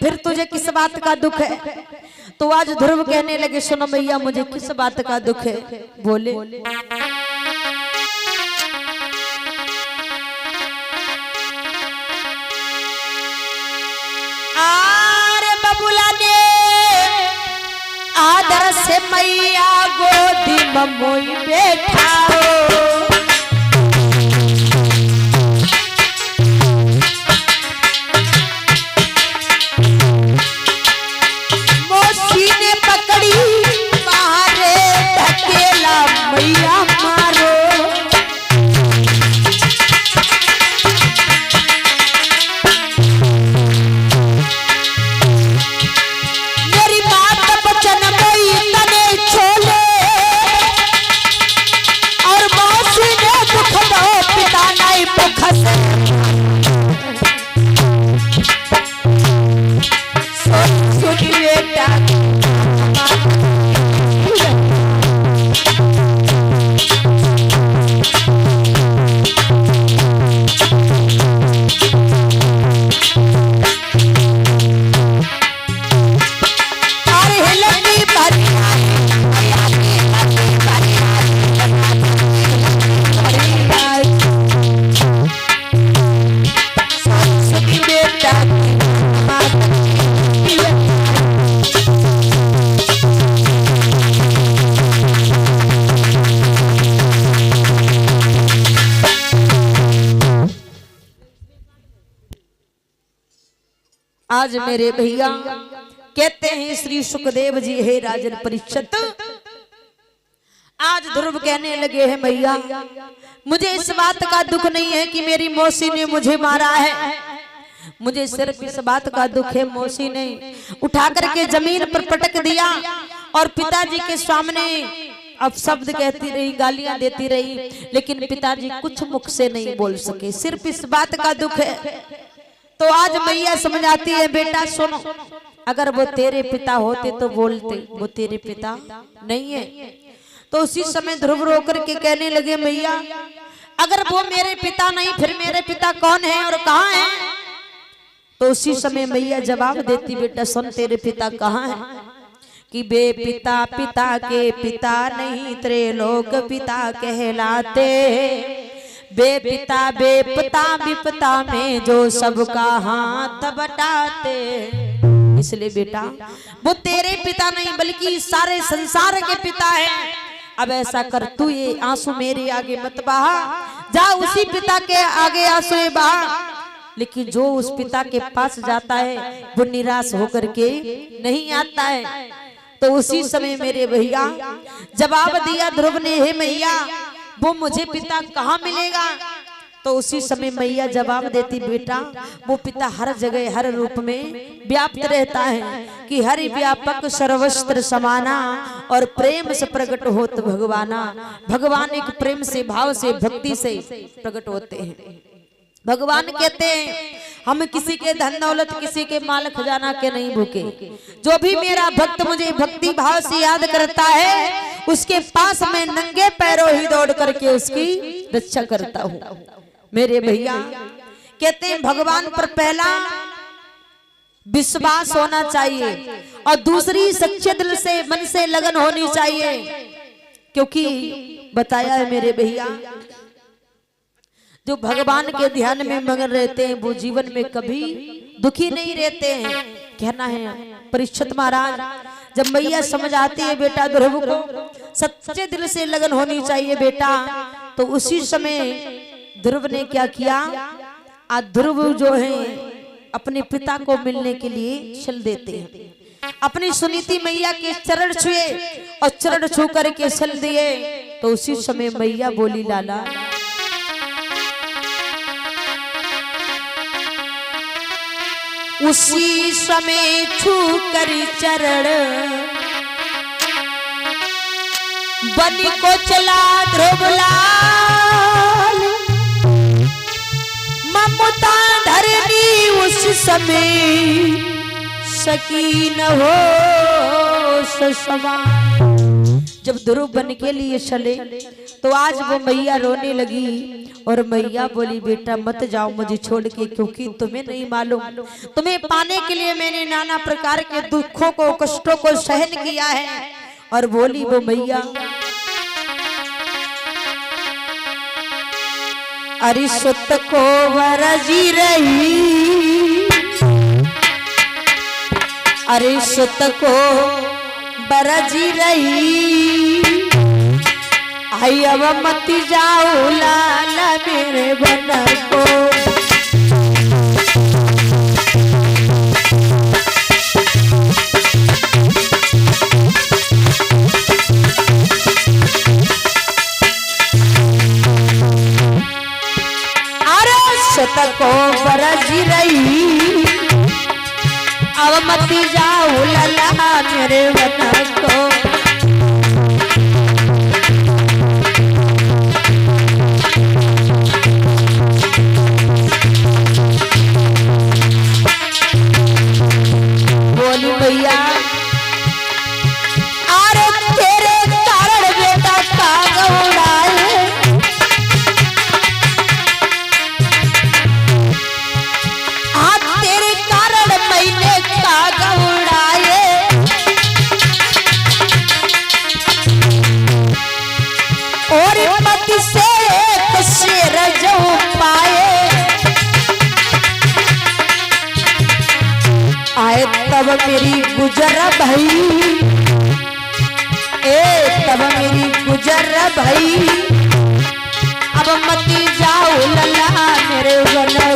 फिर तुझे किस बात का दुख है? तो आज ध्रुव कहने लगे सुनो मैया मुझे किस बात का दुख है? बोले आरे बबुला ने आदर से मैया गोदी में मोई बैठाओ। मोसी ने पकड़ी बाहरे धकेला मैया मारो। मेरी बात बचन गई तने छोले और मौसी ने दुख दो पिता नहीं मुखस। सुन बेटा आज मेरे भैया कहते हैं श्री सुखदेव जी हे राजन परीक्षित। आज ध्रुव कहने लगे हैं मैया मुझे इस बात का दुख नहीं है कि मेरी मौसी ने मुझे मारा है। मुझे सिर्फ इस बात का दुख है मौसी ने उठा करके जमीन पर पटक दिया और पिताजी के सामने अब शब्द कहती रही गालियां देती रही लेकिन पिताजी कुछ मुख से नहीं बोल सके। सिर्फ इस बात का दुख है। तो आज मैया समझ आती है बेटा सुनो अगर वो तेरे पिता होते तो बोलते, वो तेरे पिता नहीं है। तो उसी समय ध्रुव रो करके कहने लगे मैया अगर वो मेरे पिता नहीं फिर मेरे पिता कौन है और कहाँ है? तो उसी समय मैया जवाब देती बेटा सुन तेरे पिता कहाँ है? कि बे पिता पिता के पिता नहीं त्रैलोक पिता कहलाते। बेपिता बेपता विपता में जो सबका हाथ बटाते। इसलिए बेटा वो तेरे पिता नहीं बल्कि सारे संसार के पिता है। अब ऐसा कर तू ये आंसू मेरे आगे मत बहा, जा उसी पिता के आगे आंसू बहा। लेकिन जो उस पिता के पास जाता है वो निराश होकर के नहीं आता है। तो उसी समय मेरे भैया जवाब दिया ध्रुव ने हे मैया वो मुझे पिता कहाँ मिलेगा? तो उसी समय मैया जवाब देती बेटा वो पिता हर जगह हर रूप में व्याप्त रहता है कि हरि व्यापक सर्वस्त्र समाना और प्रेम से प्रकट होत भगवाना। भगवान एक प्रेम से भाव से भक्ति से प्रकट होते हैं। भगवान कहते हैं हम किसी के धन दौलत किसी के माल खजाना के नहीं भूखे। जो भी मेरा भक्त मुझे भक्ति भाव से याद करता है उसके पास मैं नंगे पैरों ही दौड़ करके उसकी रक्षा करता हूँ। मेरे भैया कहते हैं भगवान पर पहला विश्वास होना चाहिए और दूसरी सच्चे दिल से मन से लगन होनी चाहिए। क्योंकि बताया है मेरे भैया जो भगवान के ध्यान में मगन रहते हैं वो जीवन में कभी दुखी नहीं रहते हैं। कहना है परीक्षित महाराज जब मैया समझ आती है बेटा ध्रुव को सच्चे दिल से लगन होनी चाहिए बेटा। तो उसी समय ध्रुव ने क्या किया? आज ध्रुव जो है अपने पिता को मिलने के लिए चल देते हैं। अपनी सुनीति मैया के चरण छुए और चरण छू करके चल दिए। तो उसी समय मैया बोली लाला उसी समय छू कर चरण बनी को चला ध्रुवलाल। ममता धरनी उस समय सकीन हो ससवा। जब ध्रुव बन के लिए चले तो आज वो मैया रोने लगी और मैया बोली बेटा मत जाओ मुझे छोड़ के, क्योंकि तुम्हें नहीं मालूम, तुम्हें पाने के लिए मैंने नाना प्रकार के दुखों को कष्टों को सहन किया है। और बोली वो मैया अरे सुत को वरजी रही, अरे सुत को बरजी रही, आई अब मत जाओ लाला मेरे बना को। सुत को बरजी रही, अब मत जाओ लाला मेरे बना को। बोली भैया अरे तेरे कारण बेटा का गौड़ाए, तेरे कारण मैंने का गौड़ाए, और मत से एक शेर जो पाए, आए तब मेरी गुजर भई, तब मेरी गुजर भई, अब मत जाओ लल्ला मेरे बना